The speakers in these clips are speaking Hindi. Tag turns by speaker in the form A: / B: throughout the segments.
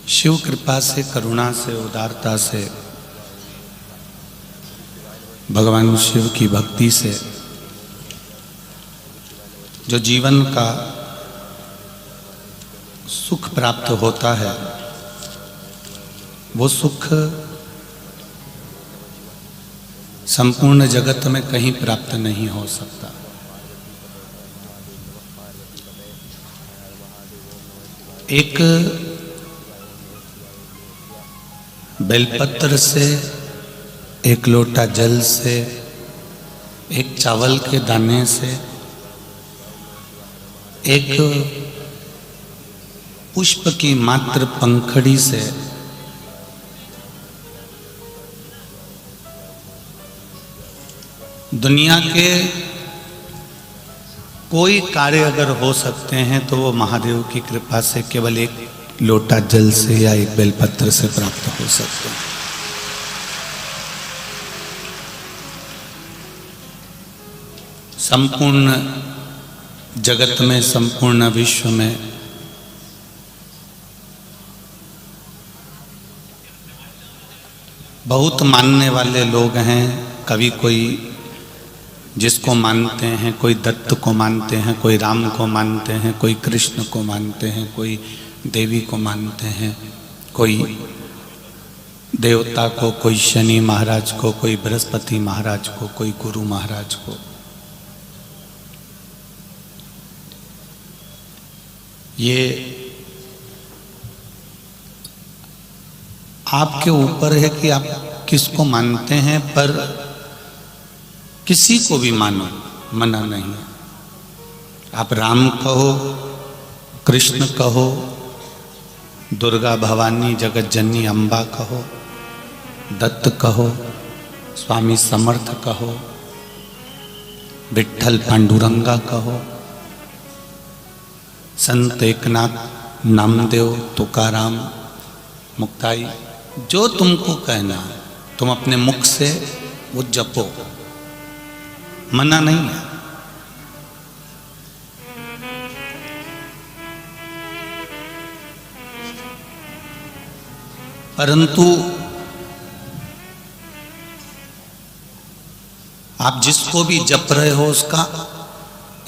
A: शिव कृपा से, करुणा से, उदारता से, भगवान शिव की भक्ति से जो जीवन का सुख प्राप्त होता है, वो सुख संपूर्ण जगत में कहीं प्राप्त नहीं हो सकता। एक बेलपत्र से, एक लोटा जल से, एक चावल के दाने से, एक पुष्प की मात्र पंखड़ी से दुनिया के कोई कार्य अगर हो सकते हैं तो वो महादेव की कृपा से केवल एक लोटा जल से या एक बेलपत्र से प्राप्त हो सकते हैं। संपूर्ण जगत में, संपूर्ण विश्व में बहुत मानने वाले लोग हैं। कभी कोई जिसको मानते हैं, कोई दत्त को मानते हैं, कोई राम को मानते हैं, कोई कृष्ण को मानते हैं, कोई देवी को मानते हैं, कोई देवता को, कोई शनि महाराज को, कोई बृहस्पति महाराज को, कोई गुरु महाराज को। ये आपके ऊपर है कि आप किसको मानते हैं, पर किसी को भी मानो, मना नहीं है। आप राम कहो, कृष्ण कहो, दुर्गा भवानी जगत जननी अम्बा कहो, दत्त कहो, स्वामी समर्थ कहो, विट्ठल पांडुरंगा कहो, संत एकनाथ, नामदेव, तुकाराम, मुक्ताई, जो तुमको कहना है तुम अपने मुख से वो जपो, मना नहीं है। परंतु आप जिसको भी जप रहे हो उसका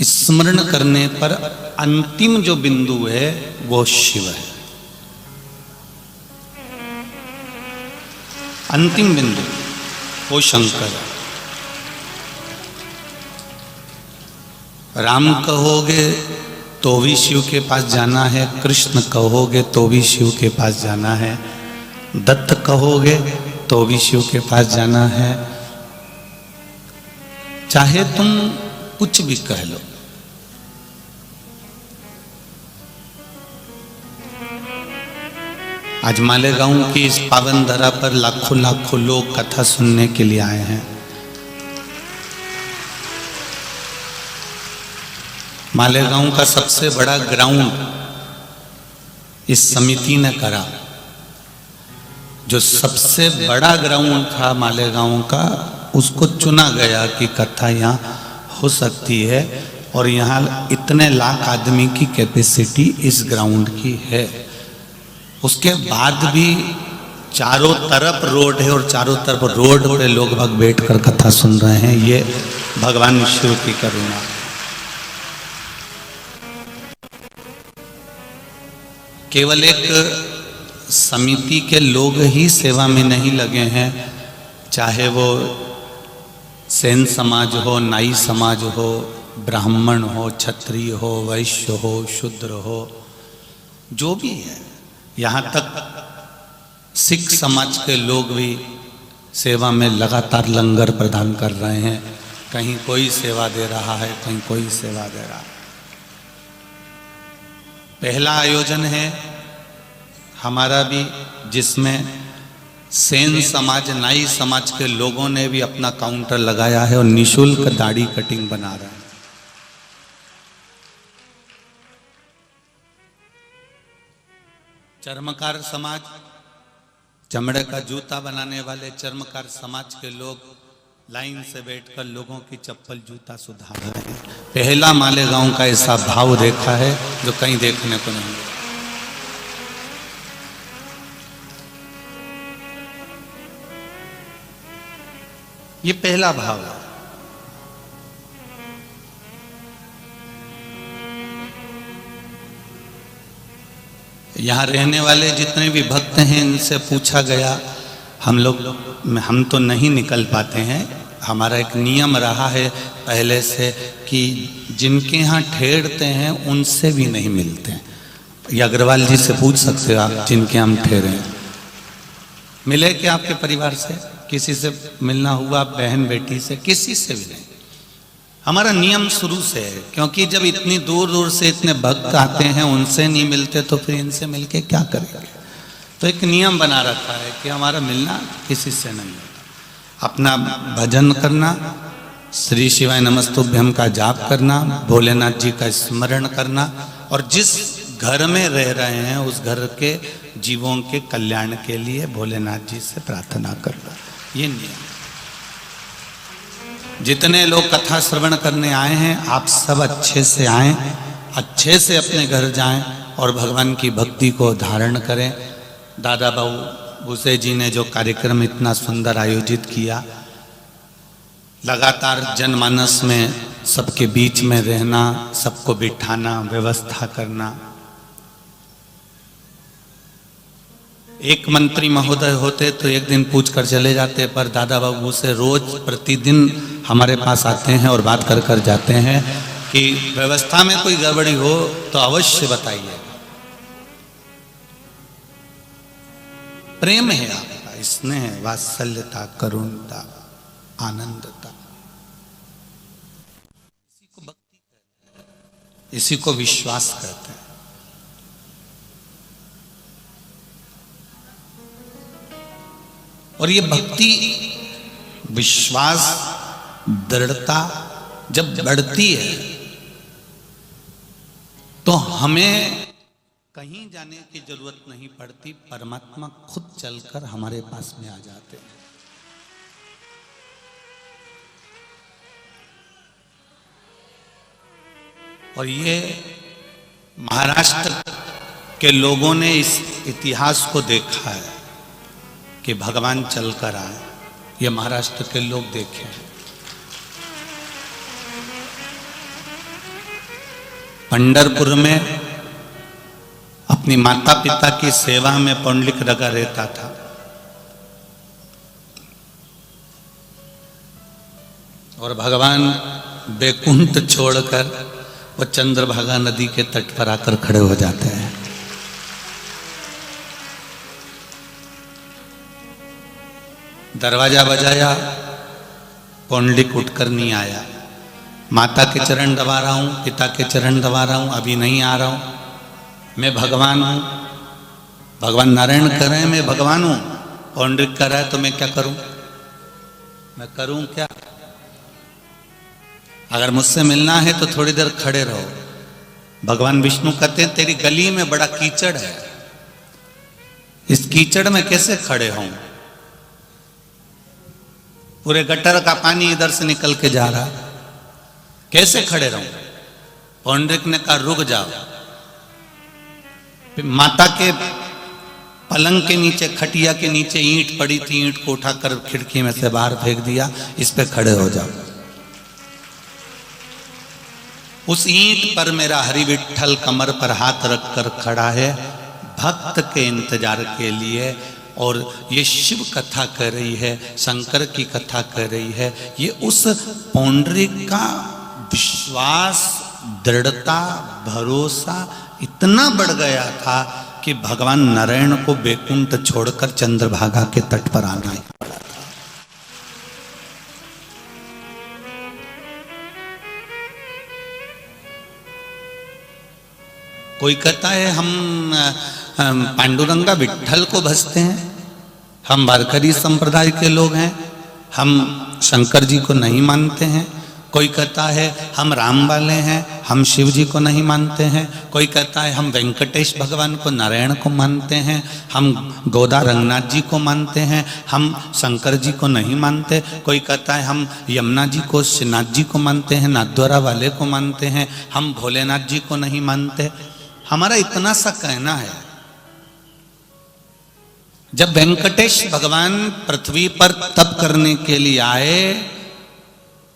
A: स्मरण करने पर अंतिम जो बिंदु है वो शिव है। अंतिम बिंदु वो शंकर है। राम कहोगे तो भी शिव के पास जाना है, कृष्ण कहोगे तो भी शिव के पास जाना है, दत्त कहोगे तो भी शिव के पास जाना है। चाहे तुम कुछ भी कह लो, आज मालेगांव की इस पावन धरा पर लाखों लाखों लोग कथा सुनने के लिए आए हैं। मालेगांव का सबसे बड़ा ग्राउंड इस समिति ने करा। जो सबसे बड़ा ग्राउंड था मालेगांव का, उसको चुना गया कि कथा यहाँ हो सकती है, और यहाँ इतने लाख आदमी की कैपेसिटी इस ग्राउंड की है। उसके बाद भी चारों तरफ रोड है और चारों तरफ रोड पे लोग भग बैठ कर कथा सुन रहे हैं। ये भगवान शिव की करुणा। केवल एक समिति के लोग ही सेवा में नहीं लगे हैं, चाहे वो सेन समाज हो, नाई समाज हो, ब्राह्मण हो, क्षत्रिय हो, वैश्य हो, शूद्र हो, जो भी है। यहाँ तक सिख समाज के लोग भी सेवा में लगातार लंगर प्रदान कर रहे हैं। कहीं कोई सेवा दे रहा है, कहीं कोई सेवा दे रहा है। पहला आयोजन है हमारा भी, जिसमें सेन समाज, नाई समाज के लोगों ने भी अपना काउंटर लगाया है और निशुल्क दाढ़ी कटिंग बना रहा है। चर्मकार समाज, चमड़े का जूता बनाने वाले चर्मकार समाज के लोग लाइन से बैठकर लोगों की चप्पल जूता सुधार रहे हैं। पहला मालेगांव का ऐसा भाव देखा है जो कहीं देखने को नहीं। ये पहला भाव है। यहां रहने वाले जितने भी भक्त हैं इनसे पूछा गया, हम तो नहीं निकल पाते हैं। हमारा एक नियम रहा है पहले से कि जिनके यहाँ ठहरते हैं उनसे भी नहीं मिलते हैं। ये अग्रवाल जी से पूछ सकते हो आप, जिनके हम ठहरे हैं, मिले क्या आपके परिवार से? किसी से मिलना हुआ? बहन बेटी से? किसी से भी नहीं। हमारा नियम शुरू से है, क्योंकि जब इतनी दूर दूर से इतने भक्त आते हैं उनसे नहीं मिलते तो फिर इनसे मिलके क्या करेंगे। तो एक नियम बना रखा है कि हमारा मिलना किसी से नहीं होता। अपना भजन करना, श्री शिवाय नमस्तुभ्यम का जाप करना, भोलेनाथ जी का स्मरण करना, और जिस घर में रह रहे हैं उस घर के जीवों के कल्याण के लिए भोलेनाथ जी से प्रार्थना करना, ये नियम। जितने लोग कथा श्रवण करने आए हैं आप सब अच्छे से आएं, अच्छे से अपने घर जाएं और भगवान की भक्ति को धारण करें। दादा बाबू भूसे जी ने जो कार्यक्रम इतना सुंदर आयोजित किया, लगातार जनमानस में सबके बीच में रहना, सबको बिठाना, व्यवस्था करना। एक मंत्री महोदय होते तो एक दिन पूछ कर चले जाते, पर दादा बाबू से रोज प्रतिदिन हमारे पास आते हैं और बात कर कर जाते हैं कि व्यवस्था में कोई गड़बड़ी हो तो अवश्य बताइए। प्रेम है आपका, स्नेह, वात्सल्यता, करुणता, आनंदता, इसी को भक्ति कहते हैं, इसी को विश्वास कहते हैं। और ये भक्ति, विश्वास, दृढ़ता जब बढ़ती है तो हमें कहीं जाने की जरूरत नहीं पड़ती, परमात्मा खुद चलकर हमारे पास में आ जाते हैं। और ये महाराष्ट्र के लोगों ने इस इतिहास को देखा है कि भगवान चलकर आए। ये महाराष्ट्र के लोग देखे। पंढरपुर में अपनी माता पिता की सेवा में पुंडलिक लगा रहता था। और भगवान बैकुंठ छोड़कर वो चंद्रभागा नदी के तट पर आकर खड़े हो जाते हैं। दरवाजा बजाया, पुंडलिक उठकर नहीं आया। माता के चरण दबा रहा हूं, पिता के चरण दबा रहा हूं, अभी नहीं आ रहा हूं, मैं भगवान हूं। भगवान नारायण कर रहे हैं मैं भगवान हूं, पुंडलिक कर रहा है तो मैं क्या करूं? मैं करूं क्या? अगर मुझसे मिलना है तो थोड़ी देर खड़े रहो। भगवान विष्णु कहते हैं तेरी गली में बड़ा कीचड़ है, इस कीचड़ में कैसे खड़े हों? पूरे गटर का पानी इधर से निकल के जा रहा, कैसे खड़े रहूं? पुंडलिक ने कहा रुक जाओ। फिर माता के पलंग के नीचे, खटिया के नीचे ईंट पड़ी थी, ईंट को उठाकर खिड़की में से बाहर फेंक दिया, इस पे खड़े हो जाओ। उस ईंट पर मेरा हरि विठ्ठल कमर पर हाथ रखकर खड़ा है भक्त के इंतजार के लिए। और ये शिव कथा कर रही है, शंकर की कथा कर रही है। ये उस पुंडलिक का विश्वास, दृढ़ता, भरोसा इतना बढ़ गया था कि भगवान नारायण को बैकुंठ छोड़कर चंद्रभागा के तट पर आना ही पड़ा था। कोई कहता है हम पांडुरंगा विठ्ठल को भजते हैं, हम वारकरी संप्रदाय के लोग हैं, हम शंकर जी को नहीं मानते हैं। कोई कहता है हम राम वाले हैं, हम शिव जी को नहीं मानते हैं। कोई कहता है हम वेंकटेश भगवान को, नारायण को मानते हैं, हम गोदा रंगनाथ जी को मानते हैं, हम शंकर जी को नहीं मानते। कोई कहता है हम यमुना जी को, श्रीनाथ जी को मानते हैं, नाथद्वारा वाले को मानते हैं, हम भोलेनाथ जी को नहीं मानते। हमारा इतना सा कहना है, जब वेंकटेश भगवान पृथ्वी पर तप करने के लिए आए,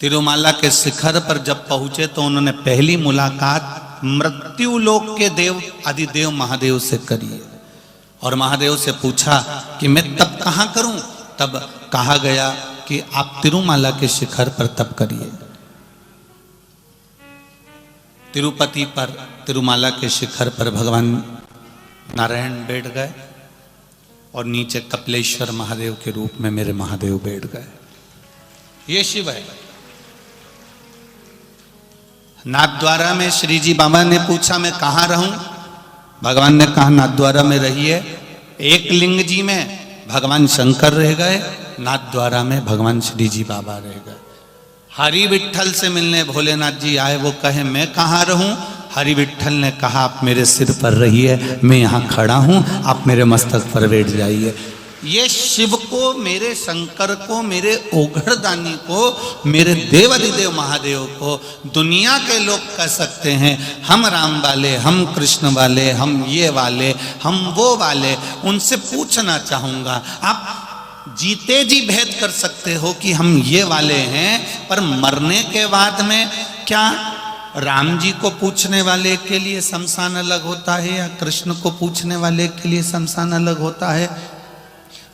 A: तिरुमाला के शिखर पर जब पहुंचे तो उन्होंने पहली मुलाकात मृत्यु लोक के देव आदिदेव महादेव से करी और महादेव से पूछा कि मैं तप कहाँ करूं। तब कहा गया कि आप तिरुमाला के शिखर पर तप करिए। तिरुपति पर तिरुमाला के शिखर पर भगवान नारायण बैठ गए और नीचे कपिलेश्वर महादेव के रूप में मेरे महादेव बैठ गए। ये शिव है। नाथद्वारा में श्री जी बाबा ने पूछा मैं कहाँ रहूं। भगवान ने कहा नाथद्वारा में रहिए। एक लिंग जी में भगवान शंकर रह गए, नाथद्वारा में भगवान श्री जी बाबा रह गए। हरि विठ्ठल से मिलने भोलेनाथ जी आए, वो कहे मैं कहाँ रहूं। हरि विठ्ठल ने कहा आप मेरे सिर पर रहिए, मैं यहाँ खड़ा हूं, आप मेरे मस्तक पर बैठ जाइए। ये शिव को, मेरे शंकर को, मेरे ओघड़दानी को, मेरे देवादिदेव महादेव को दुनिया के लोग कह सकते हैं हम राम वाले, हम कृष्ण वाले, हम ये वाले, हम वो वाले। उनसे पूछना चाहूंगा, आप जीते जी भेद कर सकते हो कि हम ये वाले हैं, पर मरने के बाद में क्या राम जी को पूछने वाले के लिए शमशान अलग होता है या कृष्ण को पूछने वाले के लिए शमशान अलग होता है?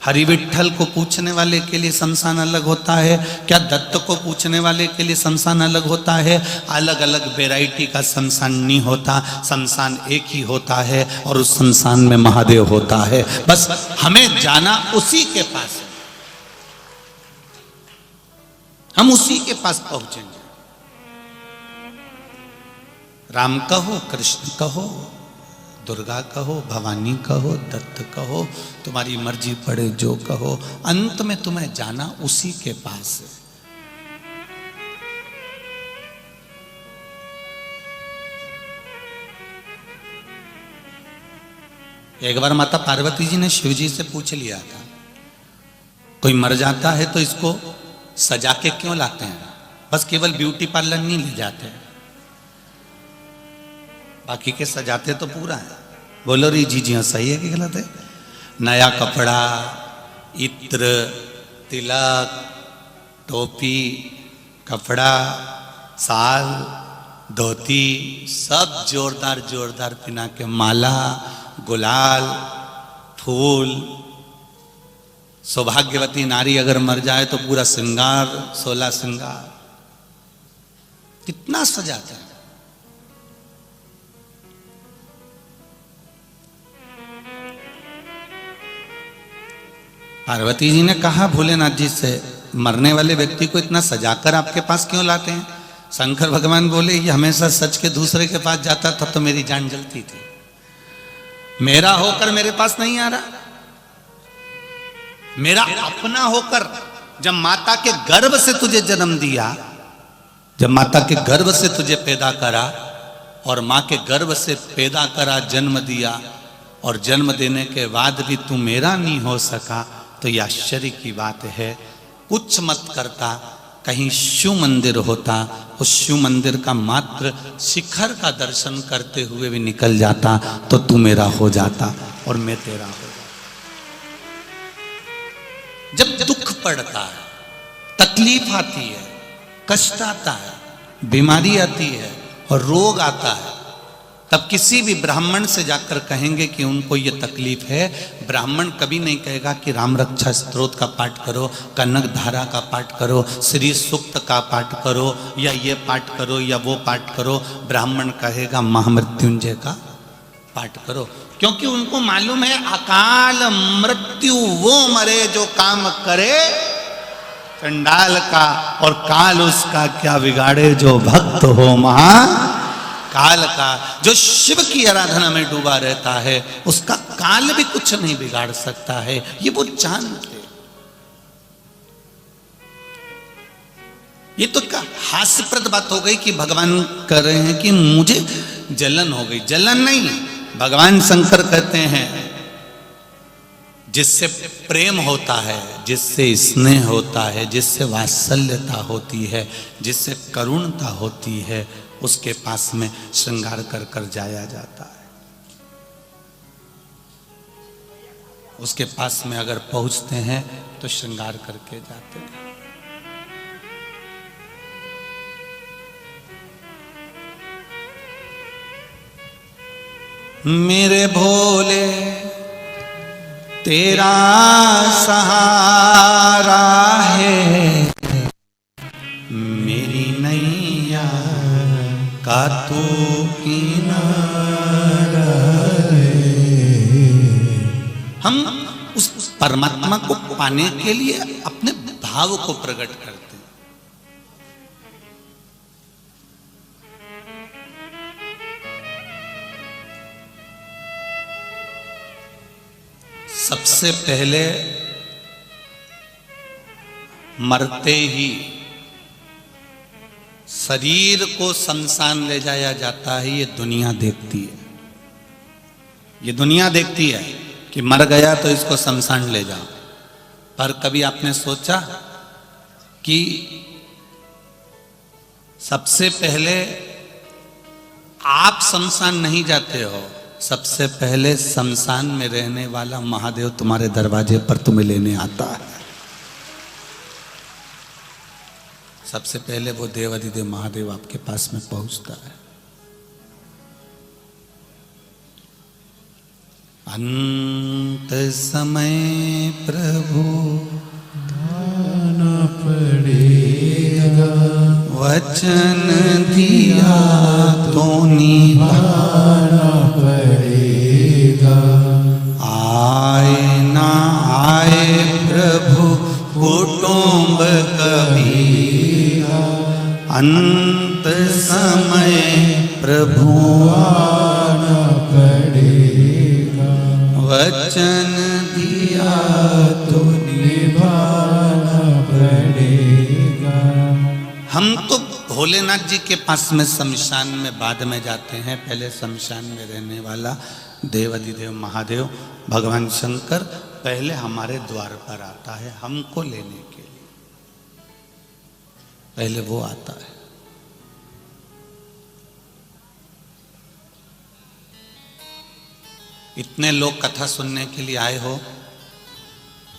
A: हरि विठ्ठल को पूछने वाले के लिए शमशान अलग होता है? क्या दत्त को पूछने वाले के लिए शमशान अलग होता है? अलग अलग वैरायटी का शमशान नहीं होता, शमशान एक ही होता है और उस शमशान में महादेव होता है। बस हमें जाना उसी के पास है, हम उसी के पास पहुंचेंगे। राम कहो, कृष्ण कहो, दुर्गा कहो, भवानी कहो, दत्त कहो, तुम्हारी मर्जी पड़े जो कहो, अंत में तुम्हें जाना उसी के पास है। एक बार माता पार्वती जी ने शिव जी से पूछ लिया था, कोई मर जाता है तो इसको सजा के क्यों लाते हैं? बस केवल ब्यूटी पार्लर नहीं ले जाते, बाकी के सजाते तो पूरा है। बोलो री जी जी हाँ, सही है कि गलत है? नया कपड़ा, इत्र, तिलक, टोपी, कपड़ा, साल, धोती, सब जोरदार जोरदार पिना के, माला, गुलाल, फूल। सौभाग्यवती नारी अगर मर जाए तो पूरा श्रृंगार, 16 श्रृंगार, कितना सजाते हैं। पार्वती जी ने कहा भोलेनाथ जी से, मरने वाले व्यक्ति को इतना सजाकर आपके पास क्यों लाते हैं? शंकर भगवान बोले, ये हमेशा सच के दूसरे के पास जाता था तो मेरी जान जलती थी, मेरा होकर मेरे पास नहीं आ रहा। मेरा अपना होकर, जब माता के गर्भ से तुझे जन्म दिया, जब माता के गर्भ से तुझे पैदा करा और माँ के गर्भ से पैदा करा, जन्म दिया, और जन्म देने के बाद भी तू मेरा नहीं हो सका, तो यह आश्चर्य की बात है। कुछ मत करता, कहीं शिव मंदिर होता, उस शिव मंदिर का मात्र शिखर का दर्शन करते हुए भी निकल जाता तो तू मेरा हो जाता और मैं तेरा हो जाता। जब दुख पड़ता है, तकलीफ आती है, कष्ट आता है, बीमारी आती है और रोग आता है, तब किसी भी ब्राह्मण से जाकर कहेंगे कि उनको ये तकलीफ है, ब्राह्मण कभी नहीं कहेगा कि राम रक्षा स्तोत्र का पाठ करो, कनक धारा का पाठ करो, श्री सूक्त का पाठ करो, या ये पाठ करो या वो पाठ करो। ब्राह्मण कहेगा महामृत्युंजय का पाठ करो, क्योंकि उनको मालूम है अकाल मृत्यु वो मरे जो काम करे चंडाल का, और काल उसका क्या बिगाड़े जो भक्त हो महा काल का। जो शिव की आराधना में डूबा रहता है उसका काल भी कुछ नहीं बिगाड़ सकता है, ये वो जानते। ये तो क्या हास्यप्रद बात हो गई कि भगवान कह रहे हैं कि मुझे जलन हो गई। जलन नहीं, भगवान शंकर कहते हैं जिससे प्रेम होता है, जिससे स्नेह होता है, जिससे वात्सल्यता होती है, जिससे करुणता होती है, उसके पास में श्रृंगार कर कर जाया जाता है। उसके पास में अगर पहुंचते हैं तो श्रृंगार करके जाते हैं। मेरे भोले तेरा सहारा है, मेरी नैया का तू किनारा है। हम उस परमात्मा को पाने के लिए अपने भाव को प्रकट करते हैं। सबसे पहले मरते ही शरीर को शमशान ले जाया जाता है। ये दुनिया देखती है, ये दुनिया देखती है कि मर गया तो इसको शमशान ले जाओ। पर कभी आपने सोचा कि सबसे पहले आप शमशान नहीं जाते हो, सबसे पहले शमशान में रहने वाला महादेव तुम्हारे दरवाजे पर तुम्हें लेने आता है। सबसे पहले वो देवाधिदेव महादेव आपके पास में पहुंचता है। अंत समय प्रभु आना पड़ेगा, वचन दिया तो निभाना पड़ेगा। आए ना आए प्रभु कुटुंब कबीरा, अंत समय प्रभु आना पड़ेगा, वचन दिया तो निभाना पड़ेगा। हम तो भोलेनाथ जी के पास में शमशान में बाद में जाते हैं। पहले शमशान में रहने वाला देवाधिदेव महादेव भगवान शंकर पहले हमारे द्वार पर आता है हमको लेने के लिए। पहले वो आता है। इतने लोग कथा सुनने के लिए आए हो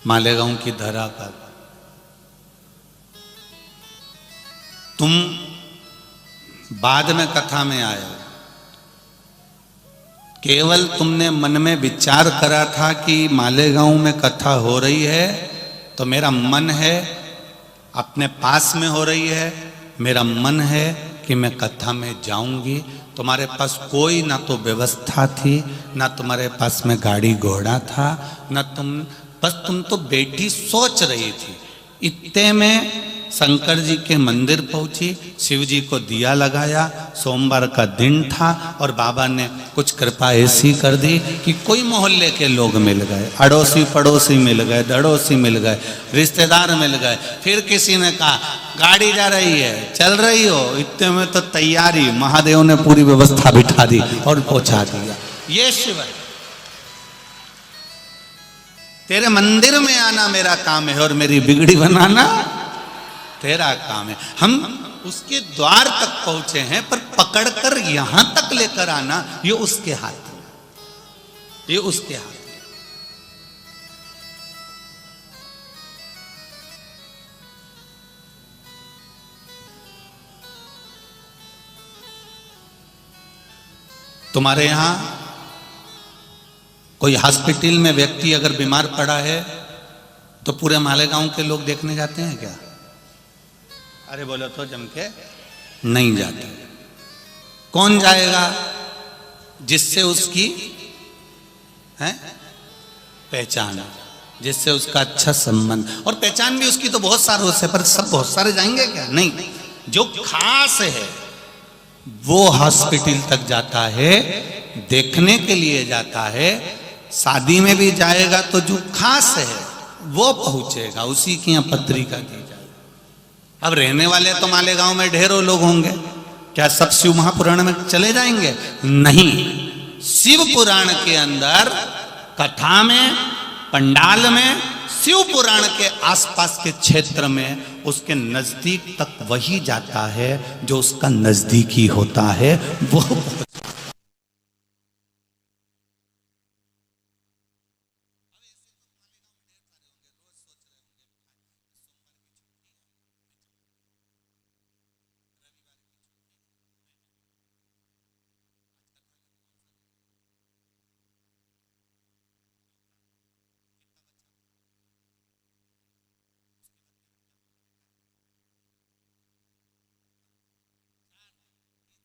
A: मालेगांव की धरा पर, तुम बाद में कथा में आए हो। केवल तुमने मन में विचार करा था कि मालेगांव में कथा हो रही है तो मेरा मन है अपने पास में हो रही है, मेरा मन है कि मैं कथा में जाऊंगी। तुम्हारे पास कोई ना तो व्यवस्था थी, ना तुम्हारे पास में गाड़ी घोड़ा था, ना तुम तो बेटी सोच रही थी। इतने में शंकर जी के मंदिर पहुंची, शिव जी को दिया लगाया, सोमवार का दिन था और बाबा ने कुछ कृपा ऐसी कर दी कि कोई मोहल्ले के लोग मिल गए, अड़ोसी पड़ोसी मिल गए, दड़ोसी मिल गए, रिश्तेदार मिल गए। फिर किसी ने कहा गाड़ी जा रही है, चल रही हो। इतने में तो तैयारी, महादेव ने पूरी व्यवस्था बिठा दी और पहुंचा दिया। ये शिव है, तेरे मंदिर में आना मेरा काम है और मेरी बिगड़ी बनाना तेरा काम है। हम उसके द्वार तक पहुंचे हैं, पर पकड़कर यहां तक लेकर आना ये उसके हाथ में, ये उसके हाथ में। तुम्हारे यहां कोई हॉस्पिटल में व्यक्ति अगर बीमार पड़ा है तो पूरे मालेगांव के लोग देखने जाते हैं क्या? अरे बोलो तो जम के नहीं जाते। कौन जाएगा? जिससे उसकी है पहचान, जिससे उसका अच्छा संबंध। और पहचान भी उसकी तो बहुत सारे से, पर सब बहुत सारे जाएंगे क्या? नहीं, जो खास है वो हॉस्पिटल तक जाता है, देखने के लिए जाता है। शादी में भी जाएगा तो जो खास है वो पहुंचेगा, उसी की यहाँ पत्रिका दी जाएगी। अब रहने वाले तो मालेगांव में ढेरों लोग होंगे, क्या सब शिव महापुराण में चले जाएंगे? नहीं, शिव पुराण के अंदर कथा में, पंडाल में, शिव पुराण के आसपास के क्षेत्र में उसके नजदीक तक वही जाता है जो उसका नजदीकी होता है। वो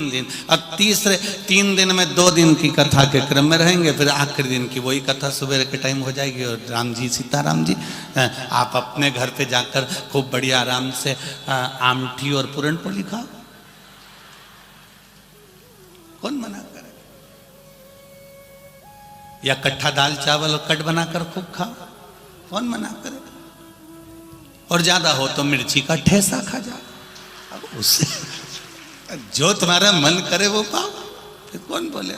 A: दिन, अब तीसरे 3 दिन में 2 दिन की कथा के क्रम में रहेंगे, फिर आखिरी दिन की वही कथा सुबह के टाइम हो जाएगी। और राम जी सीताराम जी आप अपने घर पे जाकर खूब बढ़िया आराम से आमठी और पूरन पोली खाओ, कौन मना करे? या कट्ठा दाल चावल और कट बनाकर खूब खाओ, कौन मना करे? और ज्यादा हो तो मिर्ची का ठेसा खा जाओ, अब उससे जो तुम्हारा मन करे वो पाओ, फिर कौन बोले?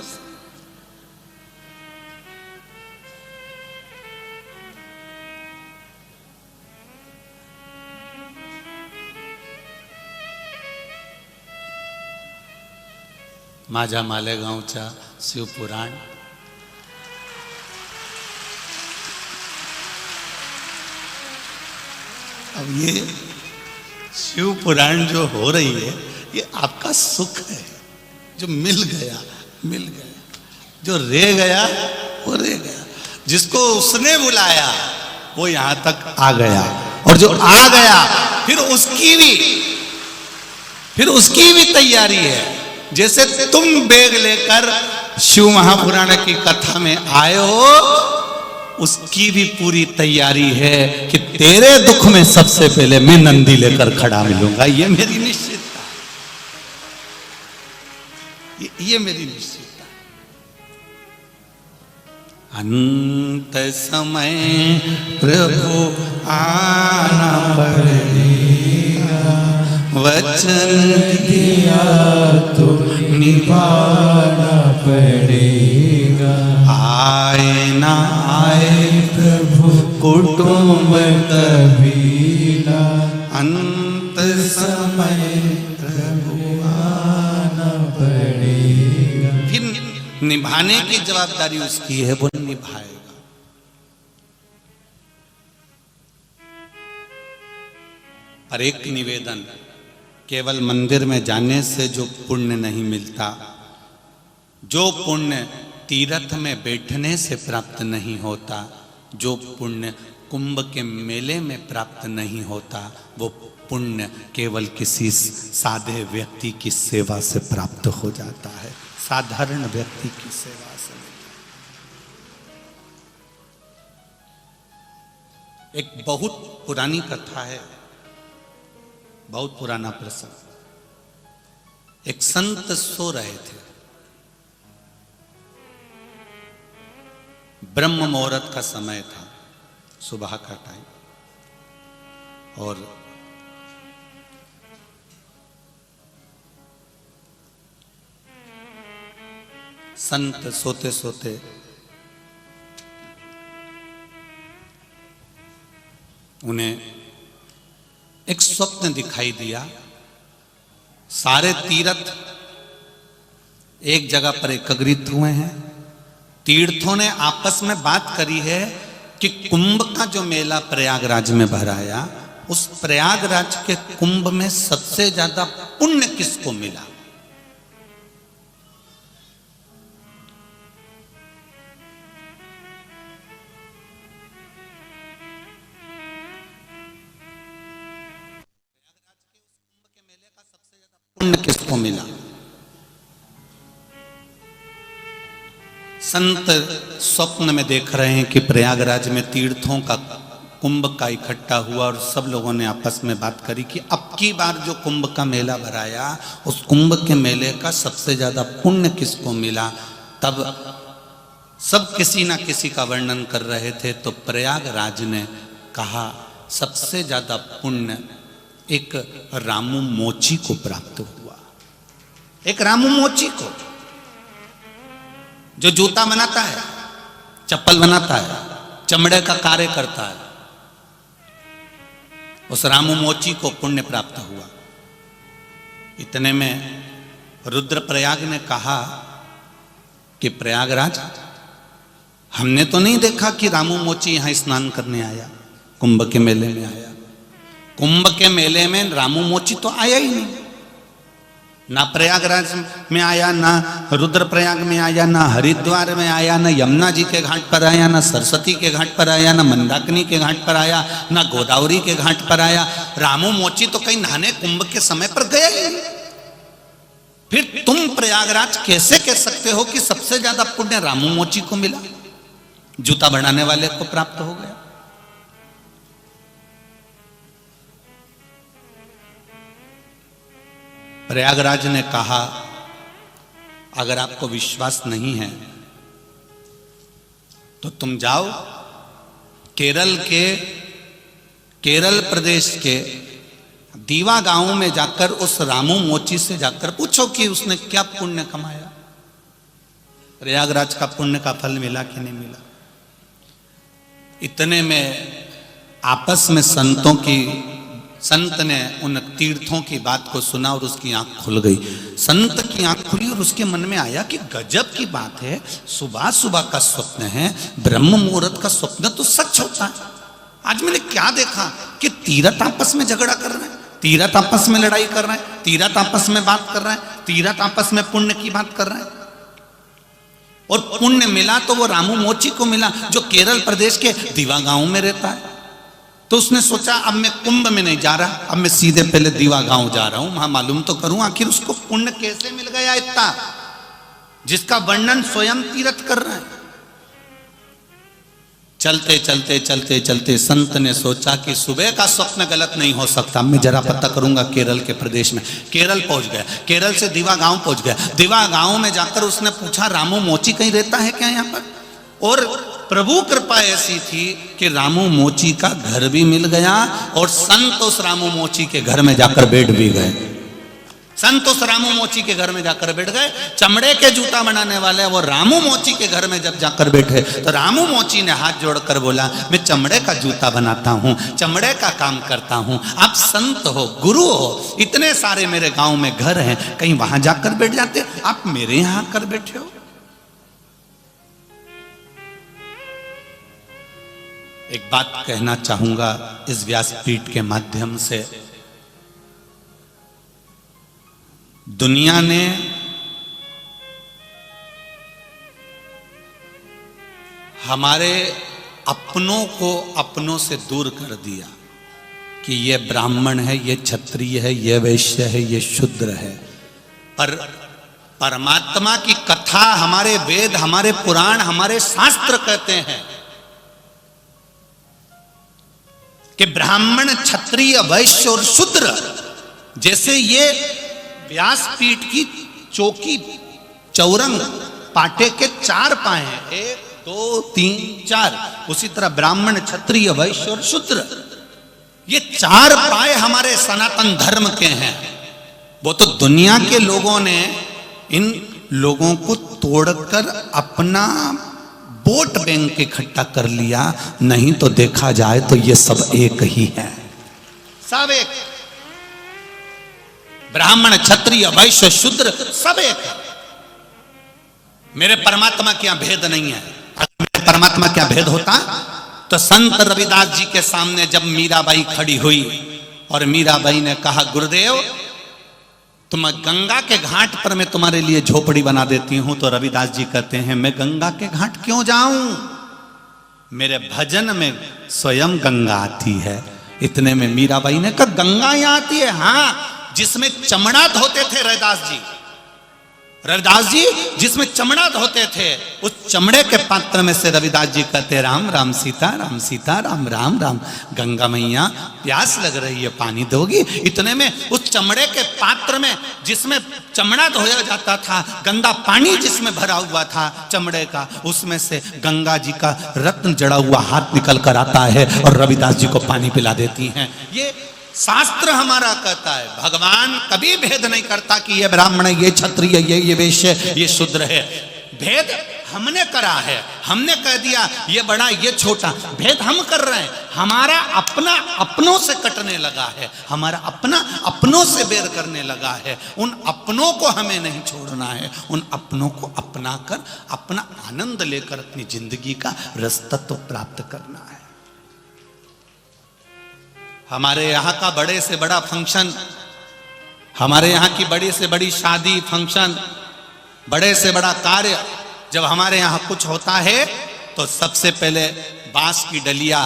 A: माझा मालेगावचा शिवपुराण अब ये शिव पुराण जो हो रही है ये आपका सुख है, जो मिल गया मिल गया, जो रह गया वो रह गया, जिसको उसने बुलाया वो यहां तक आ गया, और जो आ गया फिर उसकी भी तैयारी है। जैसे तुम बैग लेकर शिव महापुराण की कथा में आए हो, उसकी भी पूरी तैयारी है कि तेरे दुख में सबसे पहले मैं नंदी लेकर खड़ा मिलूंगा। ये मेरी निश्चितता, ये मेरी निश्चितता। अंत समय प्रभु आना पड़ेगा, वचन दिया तो निभाना पड़ेगा। आए ना आए प्रभु कुटुंब कबीला, अंत समय प्रभु आना पड़ेगा। फिर निभाने की जवाबदारी उसकी है, वो निभाएगा। पर एक निवेदन, केवल मंदिर में जाने से जो पुण्य नहीं मिलता, जो पुण्य तीर्थ में बैठने से प्राप्त नहीं होता, जो पुण्य कुंभ के मेले में प्राप्त नहीं होता, वो पुण्य केवल किसी साधे व्यक्ति की सेवा से प्राप्त हो जाता है, साधारण व्यक्ति की सेवा से। एक बहुत पुरानी कथा है, बहुत पुराना प्रसंग। एक संत सो रहे थे, ब्रह्म मुहूर्त का समय था, सुबह का टाइम, और संत सोते सोते उन्हें एक स्वप्न दिखाई दिया। सारे तीर्थ एक जगह पर एकत्रित हुए हैं। तीर्थों ने आपस में बात करी है कि कुंभ का जो मेला प्रयागराज में भराया, उस प्रयागराज के कुंभ में सबसे ज्यादा पुण्य किसको मिला? पुण्य किसको मिला? संत स्वप्न में देख रहे हैं कि प्रयागराज में तीर्थों का कुंभ का इकट्ठा हुआ, और सब लोगों ने आपस में बात करी कि अब की बार जो कुंभ का मेला भराया, उस कुंभ के मेले का सबसे ज्यादा पुण्य किसको मिला। तब सब किसी ना किसी का वर्णन कर रहे थे, तो प्रयागराज ने कहा सबसे ज्यादा पुण्य एक रामू मोची को प्राप्त हुआ। एक रामू मोची को, जो जूता बनाता है, चप्पल बनाता है, चमड़े का कार्य करता है, उस रामू मोची को पुण्य प्राप्त हुआ। इतने में रुद्रप्रयाग ने कहा कि प्रयागराज, हमने तो नहीं देखा कि रामू मोची यहां स्नान करने आया, कुंभ के मेले में आया। कुंभ के मेले में रामू मोची तो आया ही नहीं, ना प्रयागराज में आया, ना रुद्रप्रयाग में आया, ना हरिद्वार में आया, ना यमुना जी के घाट पर आया, ना सरस्वती के घाट पर आया, ना मंदाकिनी के घाट पर आया, ना गोदावरी के घाट पर आया। रामू मोची तो कहीं नहाने कुंभ के समय पर गया ही नहीं। फिर तुम प्रयागराज कैसे कह सकते हो कि सबसे ज्यादा पुण्य रामू मोची को मिला, जूता बनाने वाले को प्राप्त हो गया? प्रयागराज ने कहा, अगर आपको विश्वास नहीं है तो तुम जाओ केरल प्रदेश के दीवा गांव में जाकर उस रामू मोची से जाकर पूछो कि उसने क्या पुण्य कमाया, प्रयागराज का पुण्य का फल मिला कि नहीं मिला। इतने में आपस में संत ने उन तीर्थों की बात को सुना और उसकी आंख खुल गई। संत की आंख खुली और उसके मन में आया कि गजब की बात है, सुबह सुबह का स्वप्न है, ब्रह्म मुहूर्त का स्वप्न तो सच होता है। आज मैंने क्या देखा कि तीरथ आपस में झगड़ा कर रहे हैं, तीरथ आपस में लड़ाई कर रहे हैं, तीरथ आपस में बात कर रहे हैं, तीरथ आपस में पुण्य की बात कर रहे हैं। और पुण्य मिला तो वो रामू मोची को मिला जो केरल प्रदेश के दीवा गांव में रहता है। तो उसने सोचा अब मैं कुंभ में नहीं जा रहा, अब मैं सीधे पहले दीवा गांव जा रहा हूं, वहां मालूम तो करूं आखिर उसको पुण्य कैसे मिल गया इतना, जिसका वर्णन स्वयं तीरथ कर रहा है। चलते चलते चलते चलते संत ने सोचा कि सुबह का स्वप्न गलत नहीं हो सकता, मैं जरा पता करूंगा केरल के प्रदेश में। केरल पहुंच गया, केरल से दीवा गांव पहुंच गया। दीवा गांव में जाकर उसने पूछा रामू मोची कहीं रहता है क्या यहाँ पर? और प्रभु कृपा ऐसी थी कि रामू मोची का घर भी मिल गया और संत उस रामू मोची के घर में जाकर बैठ भी गए। संत उस रामू मोची के घर में जाकर बैठ गए। चमड़े के जूता बनाने वाले वो रामू मोची के घर में जब जाकर बैठे तो रामू मोची ने हाथ जोड़कर बोला, मैं चमड़े का जूता बनाता हूँ, चमड़े का काम करता हूँ, आप संत हो, गुरु हो, इतने सारे मेरे गांव में घर हैं, कहीं वहां जाकर बैठ जाते, आप मेरे यहां आकर बैठे हो। एक बात कहना चाहूंगा इस व्यासपीठ के माध्यम से, दुनिया ने हमारे अपनों को अपनों से दूर कर दिया कि ये ब्राह्मण है, ये क्षत्रिय है, ये वैश्य है, ये शूद्र है। पर परमात्मा की कथा हमारे वेद, हमारे पुराण, हमारे शास्त्र कहते हैं कि ब्राह्मण, क्षत्रिय, वैश्य और शूद्र, जैसे ये व्यासपीठ की चौकी चौरंग पाटे के 4 पाए हैं, 1 2 3 4, उसी तरह ब्राह्मण, क्षत्रिय, वैश्य और शूद्र, ये 4 पाए हमारे सनातन धर्म के हैं। वो तो दुनिया के लोगों ने इन लोगों को तोड़कर अपना वोट बैंक इकट्ठा कर लिया, नहीं तो देखा जाए तो ये सब एक ही है, सब एक, ब्राह्मण, क्षत्रिय, वैश्य, शूद्र सब एक है। मेरे परमात्मा क्या भेद नहीं है। अगर मेरे परमात्मा क्या भेद होता तो संत रविदास जी के सामने जब मीराबाई खड़ी हुई और मीराबाई ने कहा, गुरुदेव तुम गंगा के घाट पर मैं तुम्हारे लिए झोपड़ी बना देती हूं, तो रविदास जी कहते हैं मैं गंगा के घाट क्यों जाऊं, मेरे भजन में स्वयं गंगा आती है। इतने में मीराबाई ने कहा, गंगा यहां आती है? हाँ, जिसमें चमड़ा धोते थे रविदास जी जिसमें चमड़ा धोते थे, उस चमड़े के पात्र में से रविदास जी कहते, राम राम सीता राम राम राम, गंगा मैया प्यास लग रही है, पानी दोगी? इतने में उस चमड़े के पात्र में जिसमें चमड़ा धोया जाता था, गंदा पानी जिसमें भरा हुआ था चमड़े का, उसमें से गंगा जी का रत्न जड़ा हुआ हाथ निकल कर आता है और रविदास जी को पानी पिला देती हैं। ये शास्त्र हमारा कहता है। भगवान कभी भेद नहीं करता कि ये ब्राह्मण है, ये क्षत्रिय, ये वैश्य, ये शूद्र है। भेद हमने करा है, हमने कह दिया ये बड़ा ये छोटा, भेद हम कर रहे हैं। हमारा अपना अपनों से कटने लगा है, हमारा अपना अपनों से बेर करने लगा है। उन अपनों को हमें नहीं छोड़ना है, उन अपनों को अपना कर अपना आनंद लेकर अपनी जिंदगी का रसतत्व प्राप्त करना है। हमारे यहाँ का बड़े से बड़ा फंक्शन, हमारे यहाँ की बड़ी से बड़ी शादी, फंक्शन, बड़े से बड़ा कार्य जब हमारे यहाँ कुछ होता है तो सबसे पहले बांस की डलिया,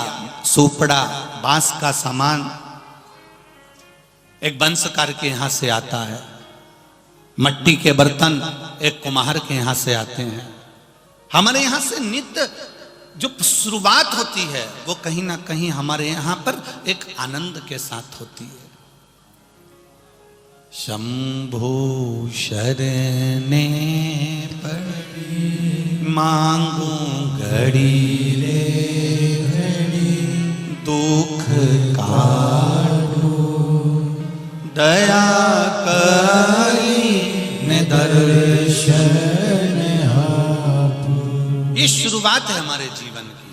A: सुपड़ा, बांस का सामान एक वंशकार के यहाँ से आता है। मट्टी के बर्तन एक कुम्हार के यहां से आते हैं। हमारे यहां से नित्य जो शुरुआत होती है वो कहीं ना कहीं हमारे यहां पर एक आनंद के साथ होती है। शंभो शरणे पड़ी मांगू घड़ी रे घड़ी दुख काटो दया करी ने दर्शन। ये शुरुआत है हमारे जीवन की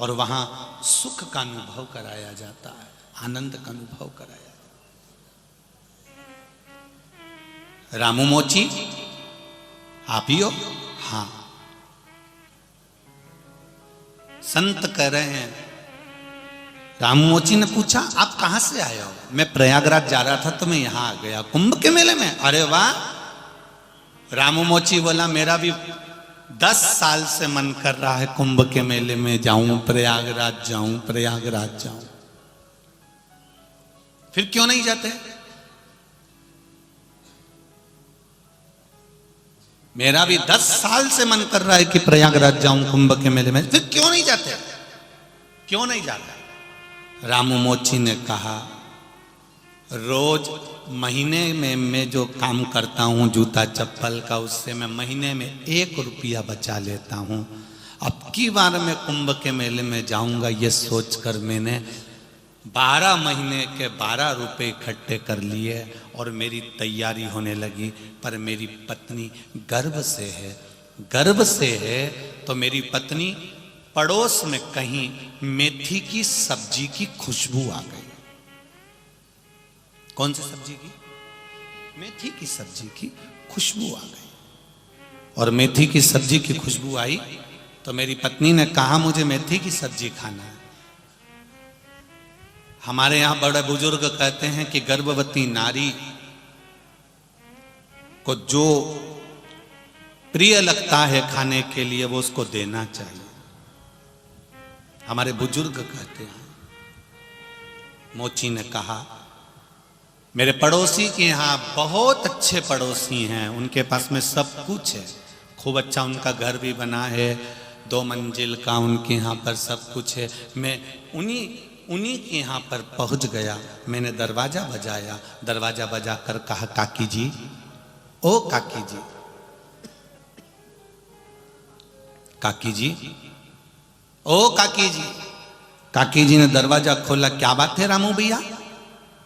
A: और वहां सुख का अनुभव कराया जाता है, आनंद का अनुभव कराया जाता है। रामू मोची आप ही हो? हाँ। संत कह रहे हैं, रामू मोची ने पूछा आप कहां से आए हो? मैं प्रयागराज जा रहा था तो मैं यहां आ गया कुंभ के मेले में। अरे वाह। रामू मोची बोला मेरा भी 10 साल से मन कर रहा है कुंभ के मेले में जाऊं, प्रयागराज जाऊं, प्रयागराज जाऊं। फिर क्यों नहीं जाते? मेरा भी 10 साल से मन कर रहा है कि प्रयागराज जाऊं कुंभ के मेले में, फिर क्यों नहीं जाते? क्यों नहीं जाते? रामू मोची ने कहा रोज महीने में मैं जो काम करता हूँ जूता चप्पल का, उससे मैं महीने में 1 रुपया बचा लेता हूँ। अब की बार मैं कुंभ के मेले में जाऊंगा ये सोचकर मैंने 12 महीने के 12 रुपए इकट्ठे कर लिए और मेरी तैयारी होने लगी। पर मेरी पत्नी गर्भ से है, गर्भ से है तो मेरी पत्नी पड़ोस में कहीं मेथी की सब्जी की खुशबू आ गई। कौन सी सब्जी की? मेथी की सब्जी की खुशबू आ गई। और मेथी की सब्जी की खुशबू आई तो मेरी पत्नी ने कहा मुझे मेथी की सब्जी खाना है। हमारे यहां बड़े बुजुर्ग कहते हैं कि गर्भवती नारी को जो प्रिय लगता है खाने के लिए वो उसको देना चाहिए, हमारे बुजुर्ग कहते हैं। मोची ने कहा मेरे पड़ोसी के यहाँ बहुत अच्छे पड़ोसी हैं, उनके पास में सब कुछ है, खूब अच्छा उनका घर भी बना है, 2 मंजिल का उनके यहाँ पर सब कुछ है। मैं उन्हीं के यहाँ पर पहुँच गया। मैंने दरवाज़ा बजाया, दरवाज़ा बजा कर कहा काकी जी, ओ काकी जी, काकी जी, ओ काकी जी। काकी जी ने दरवाजा खोला। क्या बात है रामू भैया?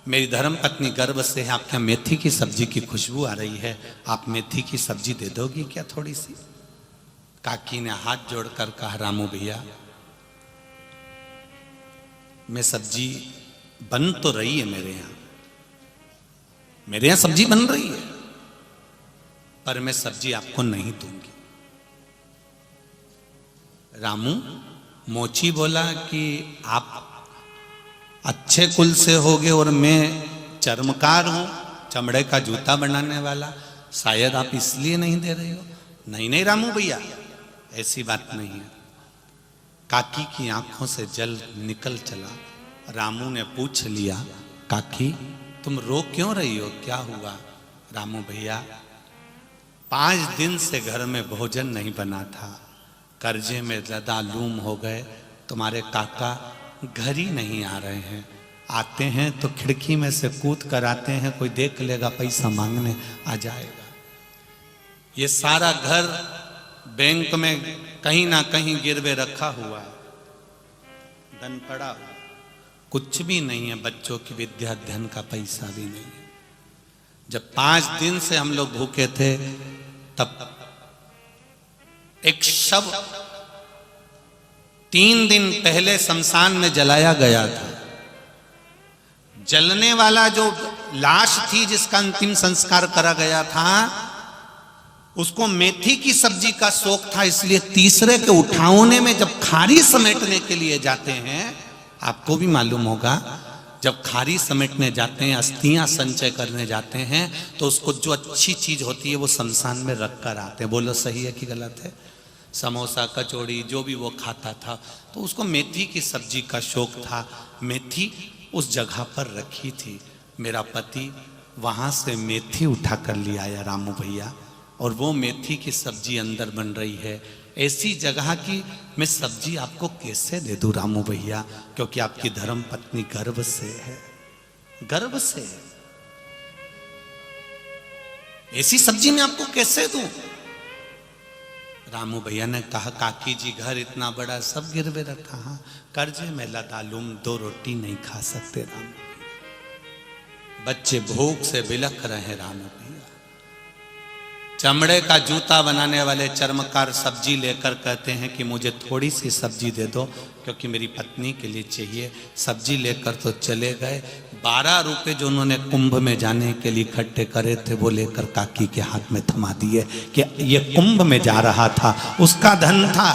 A: मेरी धर्म पत्नी गर्भ से है, आपके मेथी की सब्जी की खुशबू आ रही है, आप मेथी की सब्जी दे दोगी क्या थोड़ी सी? काकी ने हाथ जोड़कर कहा रामू भैया मैं सब्जी बन तो रही है मेरे यहाँ सब्जी बन रही है, पर मैं सब्जी आपको नहीं दूंगी। रामू मोची बोला कि आप अच्छे कुल से होगे और मैं चर्मकार हूं, चमड़े का जूता बनाने वाला, शायद आप इसलिए नहीं दे रहे हो। नहीं नहीं रामू भैया ऐसी बात नहीं है। काकी की आंखों से जल निकल चला। रामू ने पूछ लिया काकी तुम रो क्यों रही हो, क्या हुआ? रामू भैया 5 दिन से घर में भोजन नहीं बना था, कर्जे में ज्यादा लूम हो गए, तुम्हारे काका घर ही नहीं आ रहे हैं, आते हैं तो खिड़की में से कूद कर आते हैं, कोई देख लेगा पैसा मांगने आ जाएगा। ये सारा घर बैंक में कहीं ना कहीं गिरवे रखा हुआ है, धन पड़ा हुआ, कुछ भी नहीं है, बच्चों की विद्या अध्ययन का पैसा भी नहीं है। जब 5 दिन से हम लोग भूखे थे तब एक शव 3 दिन पहले शमशान में जलाया गया था। जलने वाला जो लाश थी जिसका अंतिम संस्कार करा गया था, उसको मेथी की सब्जी का शौक था, इसलिए तीसरे के उठाने में जब खारी समेटने के लिए जाते हैं, आपको भी मालूम होगा, जब खारी समेटने जाते हैं, अस्थियां संचय करने जाते हैं, तो उसको जो अच्छी चीज होती है वो शमशान में रख कर आते हैं। बोलो सही है कि गलत है? समोसा कचौड़ी जो भी वो खाता था, तो उसको मेथी की सब्जी का शौक था, मेथी उस जगह पर रखी थी। मेरा पति वहां से मेथी उठा कर ले आया रामू भैया, और वो मेथी की सब्जी अंदर बन रही है। ऐसी जगह की मैं सब्जी आपको कैसे दे दूं रामू भैया, क्योंकि आपकी धर्म पत्नी गर्भ से है, गर्भ से। ऐसी सब्जी मैं आपको कैसे दूं? रामू भैया ने कहा, काकी जी घर इतना बड़ा सब गिरवे रखा, हाँ कर्जे में लदा लूम, 2 रोटी नहीं खा सकते रामू भैया। बच्चे भूख से बिलख रहे हैं रामू भैया। चमड़े का जूता बनाने वाले चर्मकार सब्जी लेकर कहते हैं कि मुझे थोड़ी सी सब्जी दे दो, क्योंकि मेरी पत्नी के लिए चाहिए। सब्जी लेकर तो चले गए। 12 रुपए जो उन्होंने कुंभ में जाने के लिए इकट्ठे करे थे वो लेकर काकी के हाथ में थमा दिए कि ये कुंभ में जा रहा था, उसका धन था।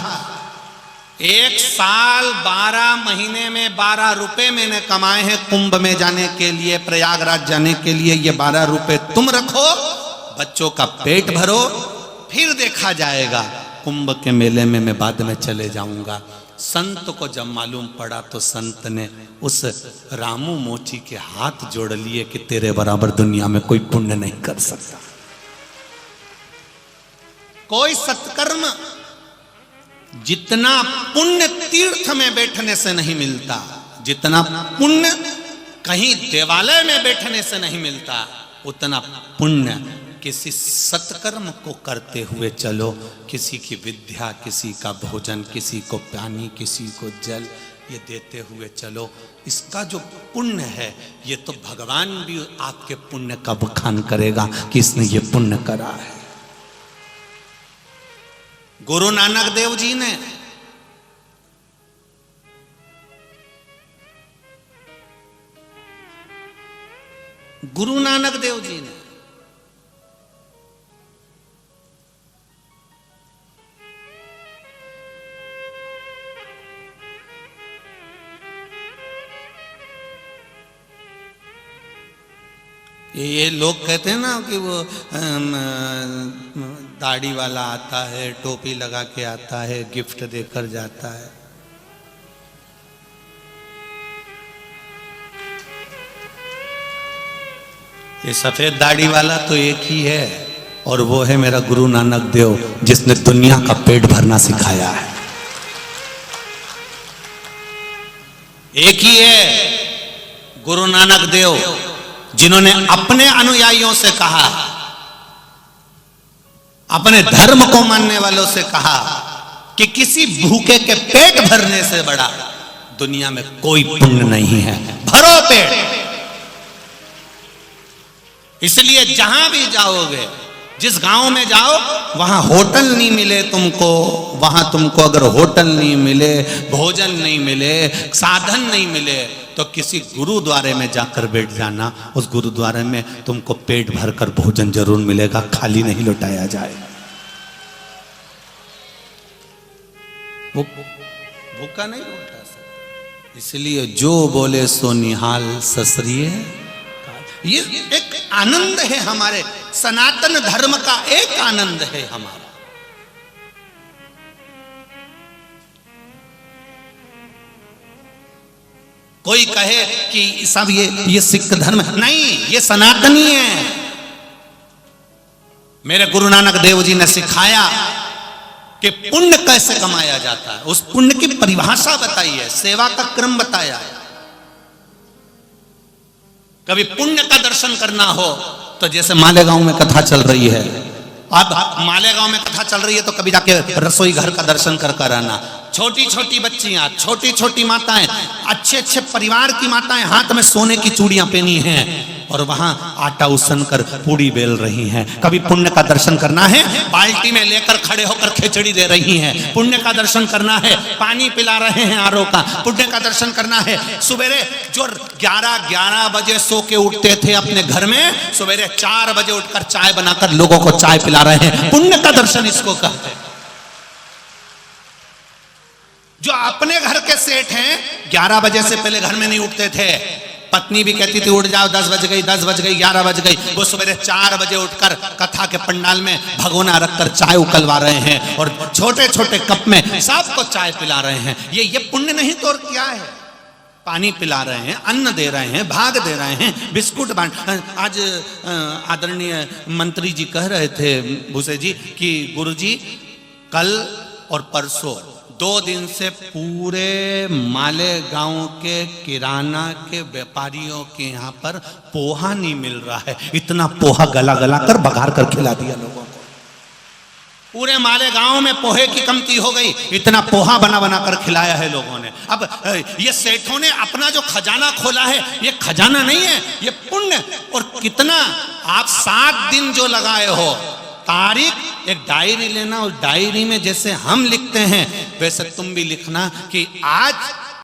A: 1 साल 12 महीने में 12 रुपए मैंने कमाए हैं कुंभ में जाने के लिए, प्रयागराज जाने के लिए। ये 12 रुपए तुम रखो, बच्चों का पेट भरो, फिर देखा जाएगा। कुंभ के मेले में मैं बाद में चले जाऊंगा। संत को जब मालूम पड़ा तो संत ने उस रामू मोची के हाथ जोड़ लिए कि तेरे बराबर दुनिया में कोई पुण्य नहीं कर सकता। कोई सत्कर्म जितना पुण्य तीर्थ में बैठने से नहीं मिलता, जितना पुण्य कहीं देवालय में बैठने से नहीं मिलता, उतना पुण्य किसी सत्कर्म को करते हुए चलो। किसी की विद्या, किसी का भोजन, किसी को पानी, किसी को जल, ये देते हुए चलो। इसका जो पुण्य है ये तो भगवान भी आपके पुण्य का बखान करेगा कि इसने ये पुण्य करा है। गुरु नानक देव जी ने ये लोग कहते हैं ना कि वो दाढ़ी वाला आता है, टोपी लगा के आता है, गिफ्ट देकर जाता है। ये सफेद दाढ़ी वाला तो एक ही है, और वो है मेरा गुरु नानक देव, जिसने दुनिया का पेट भरना सिखाया है। एक ही है गुरु नानक देव, जिन्होंने अपने अनुयायियों से कहा, अपने धर्म को मानने वालों से कहा कि किसी भूखे के पेट भरने से बड़ा दुनिया में कोई पुण्य नहीं है, भरो पेट। इसलिए जहां भी जाओगे, जिस गांव में जाओ, वहां होटल नहीं मिले तुमको, वहां तुमको अगर होटल नहीं मिले, भोजन नहीं मिले, साधन नहीं मिले, तो किसी गुरुद्वारे में जाकर बैठ जाना। उस गुरुद्वारे में तुमको पेट भरकर भोजन जरूर मिलेगा, खाली नहीं लौटाया जाएगा। वो भूखा नहीं लौटा सकता। इसलिए जो बोले सो निहाल ससरिये, ये एक आनंद है हमारे सनातन धर्म का, एक आनंद है हमारा। कोई कहे कि सब ये सिख धर्म है, नहीं, ये सनातनी है। मेरे गुरु नानक देव जी ने सिखाया कि पुण्य कैसे कमाया जाता है, उस पुण्य की परिभाषा बताई है, सेवा का क्रम बताया है। कभी पुण्य का दर्शन करना हो तो जैसे मालेगांव में कथा चल रही है, अब मालेगांव में कथा चल रही है तो कभी जाके रसोई घर का दर्शन कर कर आना। छोटी छोटी बच्चियां, छोटी छोटी माताएं, अच्छे अच्छे परिवार की माताएं हाथ में सोने की चूड़ियां पहनी हैं और वहां आटा उसन कर पूड़ी बेल रही हैं। कभी पुण्य का दर्शन करना है, बाल्टी में लेकर खड़े होकर खिचड़ी दे रही हैं। पुण्य का दर्शन करना है, पानी पिला रहे हैं आरओ का। पुण्य का दर्शन करना है, सवेरे जो 11 बजे सो के उठते थे अपने घर में, सवेरे 4 बजे उठकर चाय बनाकर लोगों को चाय पिला रहे हैं। पुण्य का दर्शन इसको कहते हैं। जो अपने घर के सेठ हैं, 11 बजे से पहले घर में नहीं उठते थे। पत्नी भी कहती थी उठ जाओ, 10 बज गई, 10 बज गई, 11 बज गई। वो सवेरे 4 बजे उठकर कथा के पंडाल में भगोना रखकर चाय उकलवा रहे हैं और छोटे छोटे कप में सबको चाय पिला रहे हैं। ये पुण्य नहीं तो और क्या है? पानी पिला रहे हैं, अन्न दे रहे हैं, भाग दे रहे हैं, बिस्कुट बांट। आज आदरणीय मंत्री जी कह रहे थे भूसे जी कि गुरुजी कल और परसों 2 दिन से पूरे मालेगांव के किराना के व्यापारियों के यहाँ पर पोहा नहीं मिल रहा है। इतना पोहा गला गला कर बघार कर खिला दिया लोगों को। पूरे मालेगांव में पोहे की कमती हो गई, इतना पोहा बना बना कर खिलाया है लोगों ने। अब ये सेठों ने अपना जो खजाना खोला है, ये खजाना नहीं है, ये पुण्य। और कितना आप 7 दिन जो लगाए हो, तारीख, एक डायरी लेना, और डायरी में जैसे हम लिखते हैं वैसे तुम भी लिखना कि आज